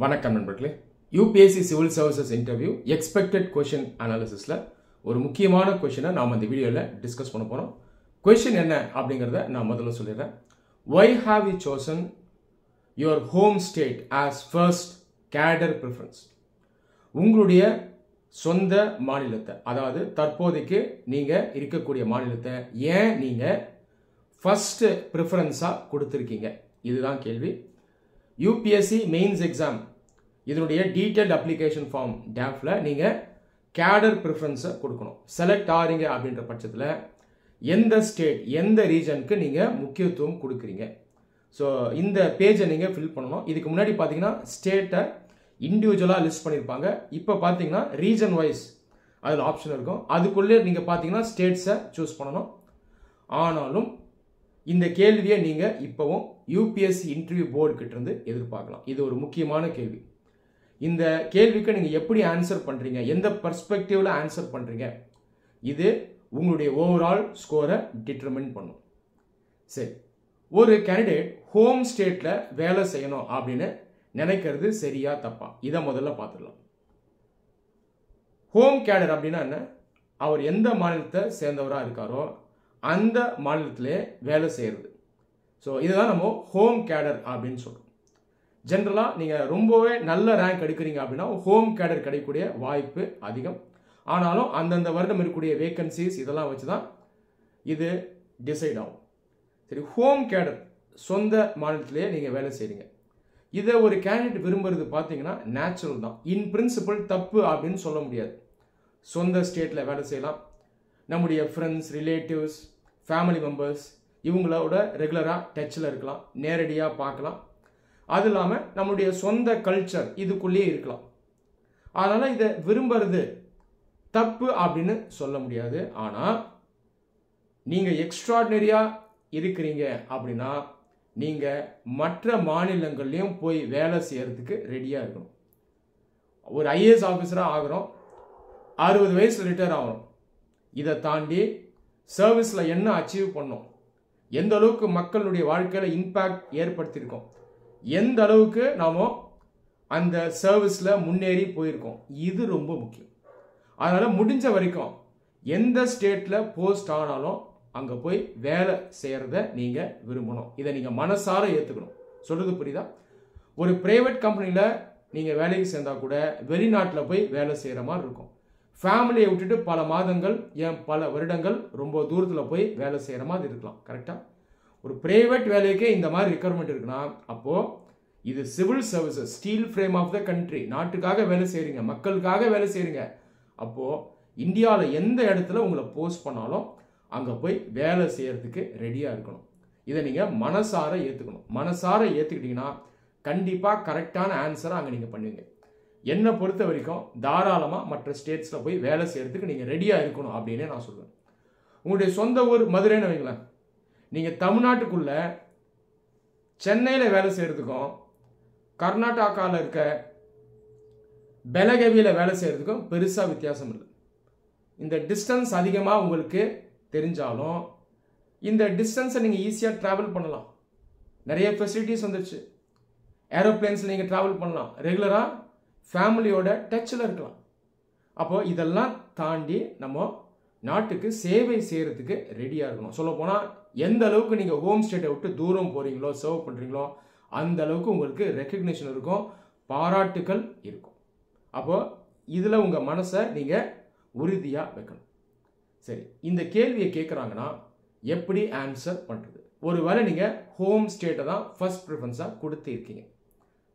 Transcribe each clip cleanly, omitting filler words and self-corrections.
வணக்கம் நண்பர்களே. UPSC civil services interview expected question அனாலிசிஸில் ஒரு முக்கியமான கொஷினை நாம் இந்த வீடியோவில் டிஸ்கஸ் பண்ண போகிறோம். கொஷின் என்ன அப்படிங்கிறத நான் முதல்ல சொல்லிடுறேன். Why have you chosen your home state as first cadre preference? உங்களுடைய சொந்த மாநிலத்தை, அதாவது தற்போதைக்கு நீங்கள் இருக்கக்கூடிய மாநிலத்தை ஏன் நீங்கள் ஃபர்ஸ்ட் ப்ரிஃபரன்ஸாக கொடுத்துருக்கீங்க? இதுதான் கேள்வி. யூபிஎஸ்சி மெயின்ஸ் எக்ஸாம் இதனுடைய டீட்டெயில்ட் அப்ளிகேஷன் ஃபார்ம் டேஃப்ல நீங்கள் கேடர் ப்ரிஃபரன்ஸை கொடுக்கணும். செலக்ட் ஆறீங்க அப்படின்ற பட்சத்தில் எந்த ஸ்டேட் எந்த ரீஜனுக்கு நீங்கள் முக்கியத்துவம் கொடுக்குறீங்க. ஸோ இந்த பேஜை நீங்கள் ஃபில் பண்ணணும். இதுக்கு முன்னாடி பார்த்தீங்கன்னா ஸ்டேட்டை இண்டிவிஜுவலாக லிஸ்ட் பண்ணியிருப்பாங்க. இப்போ பார்த்தீங்கன்னா ரீஜன் வைஸ் அதில் ஆப்ஷன் இருக்கும். அதுக்குள்ளே நீங்கள் பார்த்தீங்கன்னா ஸ்டேட்ஸை சூஸ் பண்ணணும். ஆனாலும் இந்த கேள்வியை நீங்கள் இப்போவும் யூபிஎஸ்சி இன்டர்வியூ போர்டு கிட்ட இருந்து எதிர்பார்க்கலாம். இது ஒரு முக்கியமான கேள்வி. இந்த கேள்விக்கு நீங்கள் எப்படி ஆன்சர் பண்ணுறீங்க, எந்த பர்ஸ்பெக்டிவ்ல ஆன்சர் பண்ணுறீங்க, இது உங்களுடைய ஓவரால் ஸ்கோரை டிட்டர்மின் பண்ணும். சரி, ஒரு கேண்டிடேட் ஹோம் ஸ்டேட்ல வேலை செய்யணும் அப்படின்னு நினைக்கிறது சரியா தப்பா? இதை முதல்ல பார்த்துடலாம். ஹோம் கேடர் அப்படின்னா என்ன? அவர் எந்த மாநிலத்தை சேர்ந்தவராக இருக்காரோ அந்த மாநிலத்திலே வேலை செய்கிறது. ஸோ இதுதான் நம்ம ஹோம் கேடர் அப்படின்னு சொல்கிறோம். ஜென்ரலாக நீங்கள் ரொம்பவே நல்ல ரேங்க் எடுக்கிறீங்க அப்படின்னா ஹோம் கேடர் கிடைக்கக்கூடிய வாய்ப்பு அதிகம். ஆனாலும் அந்தந்த வருடம் இருக்கக்கூடிய வேகன்சிஸ் இதெல்லாம் வச்சு தான் இது டிசைட் ஆகும். சரி, ஹோம் கேடர் சொந்த மாநிலத்திலேயே நீங்கள் வேலை செய்கிறீங்க. இதை ஒரு கேண்டிடேட் விரும்புறது பார்த்தீங்கன்னா நேச்சுரல் தான். இன் பிரின்சிபல் தப்பு அப்படின்னு சொல்ல முடியாது. சொந்த ஸ்டேட்டில் வேலை செய்யலாம். நம்முடைய ஃப்ரெண்ட்ஸ், ரிலேட்டிவ்ஸ், ஃபேமிலி மெம்பர்ஸ் இவங்களோட ரெகுலராக டச்சில் இருக்கலாம், நேரடியாக பார்க்கலாம். அது இல்லாமல் நம்மளுடைய சொந்த கல்ச்சர் இதுக்குள்ளேயே இருக்கலாம். அதனால் இதை விரும்புறது தப்பு அப்படின்னு சொல்ல முடியாது. ஆனால் நீங்கள் எக்ஸ்ட்ராடினரியாக இருக்கிறீங்க அப்படின்னா நீங்கள் மற்ற மாநிலங்கள்லையும் போய் வேலை செய்யறதுக்கு ரெடியாக இருக்கணும். ஒரு ஐஏஎஸ் ஆஃபீஸராக ஆகிறோம், 60 வயசில் ரிட்டையர் ஆகிறோம். இதை தாண்டி சர்வீஸில் என்ன அச்சீவ் பண்ணோம், எந்த அளவுக்கு மக்களுடைய வாழ்க்கையில் இம்பேக்ட் ஏற்படுத்தியிருக்கோம், எந்த அளவுக்கு நாம் அந்த சர்வீஸில் முன்னேறி போயிருக்கோம், இது ரொம்ப முக்கியம். அதனால் முடிஞ்ச வரைக்கும் எந்த ஸ்டேட்டில் போஸ்ட் ஆனாலும் அங்கே போய் வேலை செய்கிறத நீங்கள் விரும்பணும். இதை நீங்கள் மனசார ஏற்றுக்கணும். சொல்கிறது புரியுதா? ஒரு ப்ரைவேட் கம்பெனியில் நீங்கள் வேலைக்கு சேர்ந்தால் கூட வெளிநாட்டில் போய் வேலை செய்கிற மாதிரி இருக்கும். ஃபேமிலியை விட்டுட்டு பல மாதங்கள், ஏன் பல வருடங்கள் ரொம்ப தூரத்தில் போய் வேலை செய்கிற மாதிரி இருக்கலாம். கரெக்டாக? ஒரு பிரைவேட் வேலைக்கே இந்த மாதிரி ரிக்வயர்மெண்ட் இருக்குன்னா அப்போது இது civil services, steel frame of the country. நாட்டுக்காக வேலை செய்கிறீங்க, மக்களுக்காக வேலை செய்கிறீங்க. அப்போது இந்தியாவில் எந்த இடத்துல உங்களை போஸ்ட் பண்ணாலும் அங்கே போய் வேலை செய்கிறதுக்கு ரெடியாக இருக்கணும். இதை நீங்கள் மனசார ஏற்றுக்கணும். மனசார ஏற்றுக்கிட்டிங்கன்னா கண்டிப்பாக கரெக்டான ஆன்சரை அங்கே நீங்கள் பண்ணுவீங்க. என்னை பொறுத்த வரைக்கும் தாராளமாக மற்ற ஸ்டேட்ஸில் போய் வேலை செய்கிறதுக்கு நீங்கள் ரெடியாக இருக்கணும் அப்படின்னு நான் சொல்லுவேன். உங்களுடைய சொந்த ஊர் மதுரைன்னு வைங்களேன். நீங்கள் தமிழ்நாட்டுக்குள்ள சென்னையில் வேலை செய்கிறதுக்கும் கர்நாடகாவில் இருக்க பெலகவியில் வேலை செய்கிறதுக்கும் பெருசாக வித்தியாசம் இல்லை. இந்த டிஸ்டன்ஸ் அதிகமாக உங்களுக்கு தெரிஞ்சாலும் இந்த டிஸ்டன்ஸை நீங்கள் ஈஸியாக ட்ராவல் பண்ணலாம். நிறைய ஃபெசிலிட்டிஸ் வந்துடுச்சு. ஏரோப்ளேன்ஸில் நீங்கள் ட்ராவல் பண்ணலாம். ரெகுலராக ஃபேமிலியோட டச்சில் இருக்கலாம். அப்போ இதெல்லாம் தாண்டி நம்ம நாட்டுக்கு சேவை செய்கிறதுக்கு ரெடியாக இருக்கணும். சொல்ல போனால் எந்த அளவுக்கு நீங்கள் ஹோம் ஸ்டேட்டை விட்டு தூரம் போகிறீங்களோ, சர்வ் பண்ணுறீங்களோ அந்த அளவுக்கு உங்களுக்கு ரெக்கக்னிஷன் இருக்கும், பாராட்டுக்கள் இருக்கும். அப்போ இதில் உங்கள் மனசை நீங்கள் உறுதியாக வைக்கணும். சரி, இந்த கேள்வியை கேட்குறாங்கன்னா எப்படி ஆன்சர் பண்ணுறது? ஒருவேளை நீங்கள் ஹோம் ஸ்டேட்டை தான் ஃபர்ஸ்ட் ப்ரிஃபரன்ஸாக கொடுத்து இருக்கீங்க,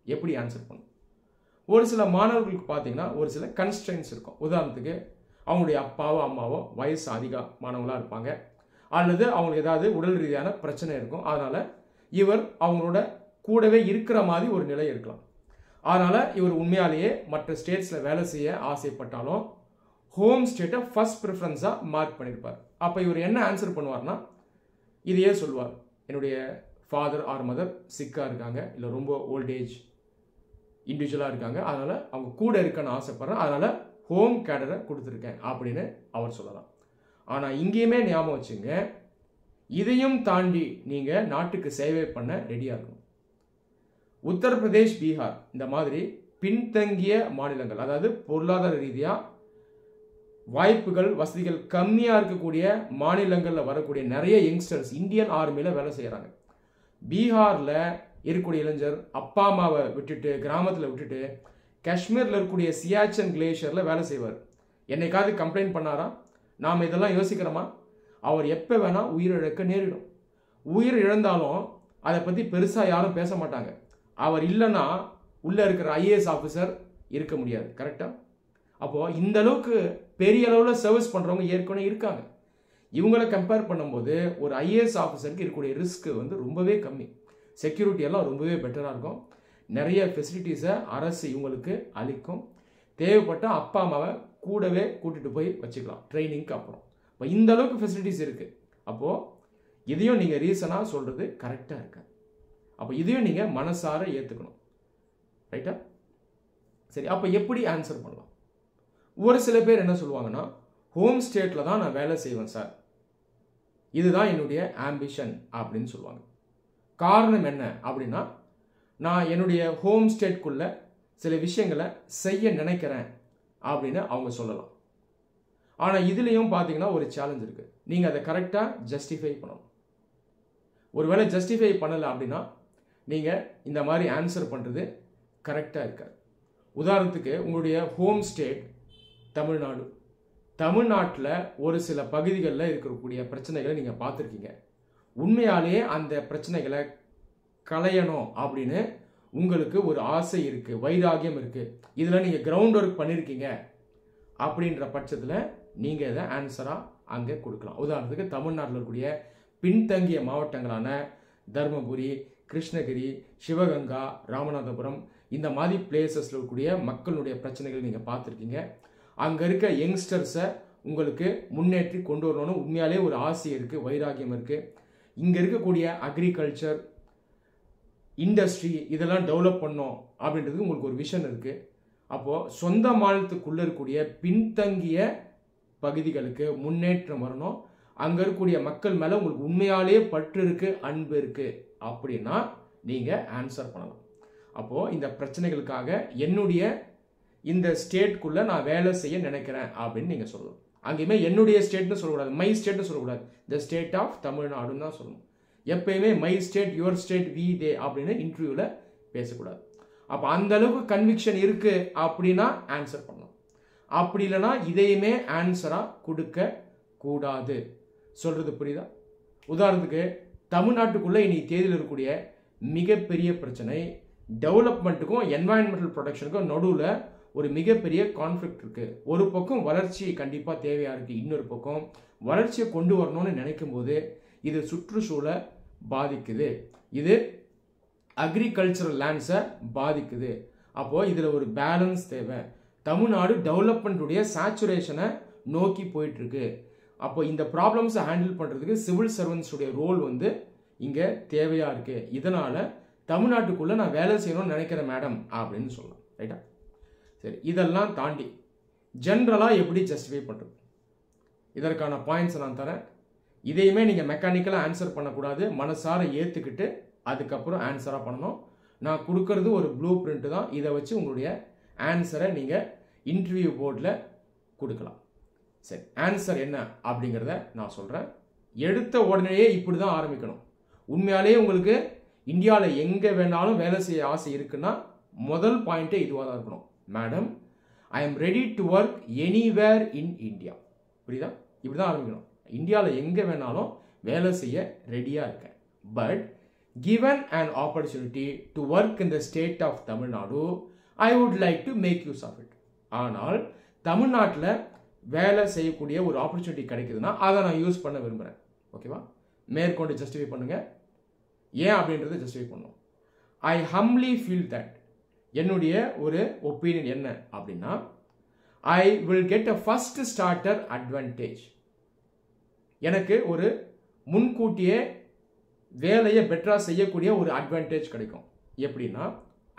எப்படி ஆன்சர் பண்ணணும்? ஒரு சில மாணவர்களுக்கு பார்த்தீங்கன்னா ஒரு சில கன்ஸ்ட்ரெயின்ஸ் இருக்கும். உதாரணத்துக்கு அவங்களுடைய அப்பாவோ அம்மாவோ வயசு அதிகமானவங்களாக இருப்பாங்க, அல்லது அவங்களுக்கு ஏதாவது உடல் ரீதியான பிரச்சனை இருக்கும். அதனால் இவர் அவங்களோட கூடவே இருக்கிற மாதிரி ஒரு நிலை இருக்கலாம். அதனால் இவர் உண்மையாலேயே மற்ற ஸ்டேட்ஸில் வேலை செய்ய ஆசைப்பட்டாலும் ஹோம் ஸ்டேட்டை ஃபர்ஸ்ட் ப்ரிஃபரன்ஸாக மார்க் பண்ணியிருப்பார். அப்போ இவர் என்ன ஆன்சர் பண்ணுவார்னா இதையே சொல்லுவார். என்னுடைய ஃபாதர் ஆர் மதர் சிக்காக இருக்காங்க, இல்லை ரொம்ப ஓல்டேஜ் இண்டிவிஜுவலாக இருக்காங்க, அதனால் அவங்க கூட இருக்கன்னு ஆசைப்பட்றேன், அதனால் ஹோம் கேடரை கொடுத்துருக்கேன் அப்படின்னு அவர் சொல்லலாம். ஆனால் இங்கேயுமே ஞாபகம் வச்சுங்க, இதையும் தாண்டி நீங்கள் நாட்டுக்கு சேவை பண்ண ரெடியாக இருக்கணும். உத்தரப்பிரதேஷ், பீகார் இந்த மாதிரி பின்தங்கிய மாநிலங்கள், அதாவது பொருளாதார ரீதியாக வாய்ப்புகள் வசதிகள் கம்மியாக இருக்கக்கூடிய மாநிலங்களில் வரக்கூடிய நிறைய யங்ஸ்டர்ஸ் இந்தியன் ஆர்மியில் வேலை செய்கிறாங்க. பீகாரில் இருக்கக்கூடிய இளைஞர் அப்பா அம்மாவை விட்டுட்டு கிராமத்தில் விட்டுட்டு காஷ்மீரில் இருக்கக்கூடிய சியாச்சன் கிளேஷியரில் வேலை செய்வார். என்னைக்காவது கம்ப்ளைண்ட் பண்ணாரா? நாம் இதெல்லாம் யோசிக்கிறோமா? அவர் எப்போ வேணால் உயிரிழக்க நேரிடும். உயிர் இழந்தாலும் அதை பற்றி பெருசாக யாரும் பேச மாட்டாங்க. அவர் இல்லைன்னா உள்ளே இருக்கிற ஐஏஎஸ் ஆஃபீஸர் இருக்க முடியாது. கரெக்டாக? அப்போது இந்த அளவுக்கு பெரிய அளவில் சர்வீஸ் பண்ணுறவங்க ஏற்கனவே இருக்காங்க. இவங்களை கம்பேர் பண்ணும்போது ஒரு ஐஏஎஸ் ஆஃபீஸருக்கு இருக்கக்கூடிய ரிஸ்க் வந்து ரொம்பவே கம்மி. செக்யூரிட்டி எல்லாம் ரொம்பவே பெட்டராக இருக்கும். நிறைய ஃபெசிலிட்டிஸை அரசு இவங்களுக்கு அளிக்கும். தேவைப்பட்ட அப்பா அம்மாவை கூடவே கூட்டிகிட்டு போய் வச்சுக்கலாம் ட்ரைனிங்க்கு அப்புறம். இப்போ இந்த அளவுக்கு ஃபெசிலிட்டிஸ் இருக்குது. அப்போது இதையும் நீங்கள் ரீசனாக சொல்கிறது கரெக்டாக இருக்காது. அப்போ இதையும் நீங்கள் மனசார ஏற்றுக்கணும். ரைட்டா? சரி, அப்போ எப்படி ஆன்சர் பண்ணலாம்? ஒரு சில பேர் என்ன சொல்லுவாங்கன்னா, ஹோம் ஸ்டேட்டில் தான் நான் வேலை செய்வேன் சார், இதுதான் என்னுடைய ஆம்பிஷன் அப்படின்னு சொல்லுவாங்க. காரணம் என்ன அப்படின்னா, நான் என்னுடைய ஹோம் ஸ்டேட்குள்ள சில விஷயங்களை செய்ய நினைக்கிறேன் அப்படின்னு அவங்க சொல்லலாம். ஆனால் இதுலேயும் பார்த்தீங்கன்னா ஒரு சேலஞ்ச் இருக்குது. நீங்கள் அதை கரெக்டாக ஜஸ்டிஃபை பண்ணணும். ஒருவேளை ஜஸ்டிஃபை பண்ணலை அப்படின்னா நீங்கள் இந்த மாதிரி ஆன்சர் பண்ணுறது கரெக்டாக இருக்காது. உதாரணத்துக்கு உங்களுடைய ஹோம் ஸ்டேட் தமிழ்நாடு. தமிழ்நாட்டில் ஒரு சில பகுதிகளில் இருக்கக்கூடிய பிரச்சனைகளை நீங்கள் பார்த்துருக்கீங்க. உண்மையாலேயே அந்த பிரச்சனைகளை களையணும் அப்படின்னு உங்களுக்கு ஒரு ஆசை இருக்குது, வைராகியம் இருக்குது, இதில் நீங்கள் கிரவுண்ட் ஒர்க் பண்ணியிருக்கீங்க அப்படின்ற பட்சத்தில் நீங்கள் இதை ஆன்சராக அங்கே கொடுக்கலாம். உதாரணத்துக்கு தமிழ்நாட்டில் இருக்கக்கூடிய பின்தங்கிய மாவட்டங்களான தருமபுரி, கிருஷ்ணகிரி, சிவகங்கா, ராமநாதபுரம் இந்த மாதிரி பிளேசஸில் இருக்கக்கூடிய மக்களுடைய பிரச்சனைகள் நீங்கள் பார்த்துருக்கீங்க. அங்கே இருக்க யங்ஸ்டர்ஸை உங்களுக்கு முன்னேற்றி கொண்டு வரணும்னு உண்மையாலே ஒரு ஆசை இருக்குது, வைராகியம் இருக்குது. இங்கே இருக்கக்கூடிய அக்ரிகல்ச்சர், இண்டஸ்ட்ரி இதெல்லாம் டெவலப் பண்ணோம் அப்படின்றதுக்கு உங்களுக்கு ஒரு விஷன் இருக்குது. அப்போது சொந்த மாநிலத்துக்குள்ளே இருக்கக்கூடிய பின்தங்கிய பகுதிகளுக்கு முன்னேற்றம் வரணும், அங்கே இருக்கக்கூடிய மக்கள் மேலே உங்களுக்கு உண்மையாலே பற்று இருக்குது, அன்பு இருக்குது அப்படின்னா நீங்கள் ஆன்சர் பண்ணலாம். அப்போது இந்த பிரச்சனைகளுக்காக என்னுடைய இந்த ஸ்டேட்குள்ளே நான் வேலை செய்ய நினைக்கிறேன் அப்படின்னு நீங்கள் சொல்லலாம். அங்கேயுமே என்னுடைய ஸ்டேட்னு சொல்லக்கூடாது, மை ஸ்டேட்னு சொல்லக்கூடாது, த ஸ்டேட் ஆஃப் தமிழ்நாடுன்னு தான் சொல்லணும். எப்பயுமே my state, your state, we they அப்படின்னு இன்டர்வியூவில் பேசக்கூடாது. அப்போ அந்த அளவுக்கு கன்விக்ஷன் இருக்குது அப்படின்னா ஆன்சர் பண்ணலாம். அப்படி இல்லைன்னா இதையுமே ஆன்சராக கொடுக்க கூடாது. சொல்கிறது புரியுதா? உதாரணத்துக்கு தமிழ்நாட்டுக்குள்ளே இனி தேதியில் இருக்கக்கூடிய மிகப்பெரிய பிரச்சனை டெவலப்மெண்ட்டுக்கும் என்வாயன்மெண்டல் ப்ரொடெக்ஷனுக்கும் நடுவில் ஒரு மிகப்பெரிய கான்ஃப்ளிக்ட் இருக்குது. ஒரு பக்கம் வளர்ச்சி கண்டிப்பாக தேவையாக இருக்குது, இன்னொரு பக்கம் வளர்ச்சியை கொண்டு வரணும்னு நினைக்கும் போது இது சுற்றுச்சூழலை பாதிக்குது, இது அக்ரிகல்ச்சரல் லேண்ட்ஸை பாதிக்குது. அப்போது இதில் ஒரு பேலன்ஸ் தேவை. தமிழ்நாடு டெவலப்மெண்ட்டுடைய சேச்சுரேஷனை நோக்கி போயிட்டுருக்கு. அப்போ இந்த ப்ராப்ளம்ஸை ஹேண்டில் பண்ணுறதுக்கு சிவில் சர்வன்ஸுடைய ரோல் வந்து இங்கே தேவையாக இருக்குது. இதனால் தமிழ்நாட்டுக்குள்ளே நான் வேலை செய்யணும்னு நினைக்கிறேன் மேடம் அப்படின்னு சொல்லலாம். ரைட்டா? சரி, இதெல்லாம் தாண்டி ஜென்ரலாக எப்படி ஜஸ்டிஃபை பண்ணுறது, இதற்கான பாயிண்ட்ஸை நான் தரேன். இதையுமே நீங்கள் மெக்கானிக்கலாக ஆன்சர் பண்ணக்கூடாது, மனசார ஏற்றுக்கிட்டு அதுக்கப்புறம் ஆன்சராக பண்ணணும். நான் கொடுக்கறது ஒரு ப்ளூ பிரிண்ட் தான், இதை வச்சு உங்களுடைய ஆன்சரை நீங்கள் இன்டர்வியூ போர்டில் கொடுக்கலாம். சரி, ஆன்சர் என்ன அப்படிங்கிறத நான் சொல்கிறேன். எடுத்த உடனேயே இப்படி தான் ஆரம்பிக்கணும். உண்மையாலேயே உங்களுக்கு இந்தியாவில் எங்கே வேணாலும் வேலை செய்ய ஆசை இருக்குன்னா முதல் பாயிண்ட்டே இதுவாக தான் இருக்கணும். Madam, I am ready to work anywhere in India. புரியுதா? இப்படி தான் ஆரம்பிக்கணும். இந்தியாவில் எங்கே வேணாலும் வேலை செய்ய ரெடியாக இருக்கேன். But given an opportunity to work in the state of Tamil Nadu, I would like to make use of it. ஆனால் தமிழ்நாட்டில் வேலை செய்யக்கூடிய ஒரு ஆப்பர்ச்சுனிட்டி கிடைக்குதுன்னா அதை நான் யூஸ் பண்ண விரும்புகிறேன். ஓகேவா? மேற்கொண்டு ஜஸ்டிஃபை பண்ணுங்க, ஏன் அப்படின்றத ஜஸ்டிஃபை பண்ணும். ஐ ஹம்லி ஃபீல் தட், என்னுடைய ஒரு ஒப்பீனியன் என்ன அப்படின்னா, I will get a first starter advantage. எனக்கு ஒரு முன்கூட்டியே வேலையை பெட்டராக செய்யக்கூடிய ஒரு அட்வான்டேஜ் கிடைக்கும். எப்படின்னா,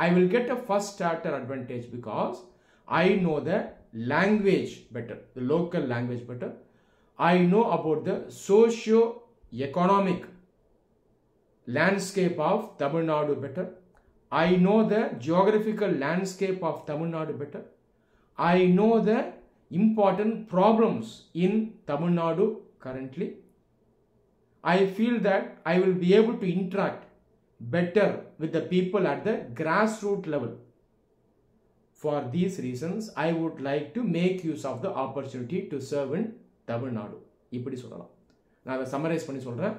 I will get a first starter advantage because I know the language better, the local language better. I know about the socio-economic landscape of Tamil Nadu better. I know the geographical landscape of Tamil Nadu better. I know the important problems in Tamil Nadu currently. I feel that I will be able to interact better with the people at the grassroots level. For these reasons, I would like to make use of the opportunity to serve in Tamil Nadu. இப்படி சொல்லலாம். நான் அதை summarise பண்ணி சொல்கிறேன்.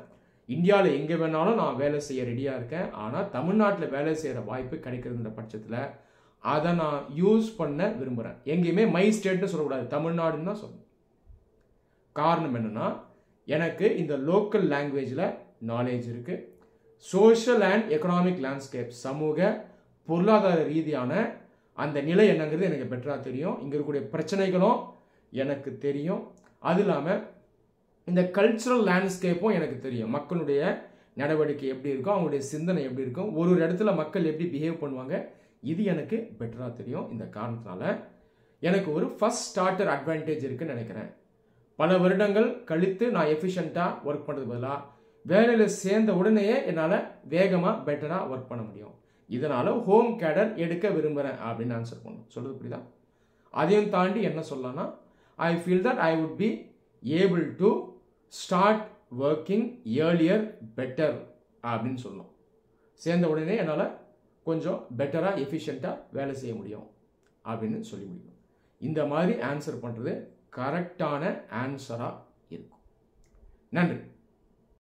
இந்தியாவில் எங்கே வேணாலும் நான் வேலை செய்ய ரெடியாக இருக்கேன். ஆனால் தமிழ்நாட்டில் வேலை செய்கிற வாய்ப்பு கிடைக்கிறதுன்ற பட்சத்தில் அதை நான் யூஸ் பண்ண விரும்புகிறேன். எங்கேயுமே மை ஸ்டேட்னு சொல்லக்கூடாது, தமிழ்நாடுன்னு தான் சொல்லணும். காரணம் என்னென்னா, எனக்கு இந்த லோக்கல் லாங்குவேஜில் நாலேஜ் இருக்குது. சோஷியல் அண்ட் எக்கனாமிக் லேண்ட்ஸ்கேப், சமூக பொருளாதார ரீதியான அந்த நிலை என்னங்கிறது எனக்கு பெட்டராக தெரியும். இங்கே இருக்கக்கூடிய பிரச்சனைகளும் எனக்கு தெரியும். அது இல்லாமல் இந்த கல்ச்சுரல் லேண்ட்ஸ்கேப்பும் எனக்கு தெரியும். மக்களுடைய நடவடிக்கை எப்படி இருக்கும், அவங்களுடைய சிந்தனை எப்படி இருக்கும், ஒரு இடத்துல மக்கள் எப்படி பிஹேவ் பண்ணுவாங்க, இது எனக்கு பெட்டராக தெரியும். இந்த காரணத்தினால எனக்கு ஒரு ஃபர்ஸ்ட் ஸ்டார்டர் அட்வான்டேஜ் இருக்குன்னு நினைக்கிறேன். பல வருடங்கள் கழித்து நான் எஃபிஷியண்ட்டாக ஒர்க் பண்ணுறது பதிலாக வேலையில் சேர்ந்த உடனேயே என்னால் வேகமாக பெட்டராக ஒர்க் பண்ண முடியும். இதனால் ஹோம் கேடர் எடுக்க விரும்புகிறேன் அப்படின்னு ஆன்சர் பண்ணணும். சொல்கிறது புரியுதா? அதையும் தாண்டி என்ன சொல்லலாம்னா, I feel that I would be able to start working earlier better அப்படின்னு சொல்லணும். சேர்ந்த உடனே என்னால் கொஞ்சம் பெட்டராக எஃபிஷியண்ட்டாக வேலை செய்ய முடியும் அப்படின்னு சொல்லி முடியும். இந்த மாதிரி ஆன்சர் பண்ணுறது கரெக்டான ஆன்சராக இருக்கும். நன்றி.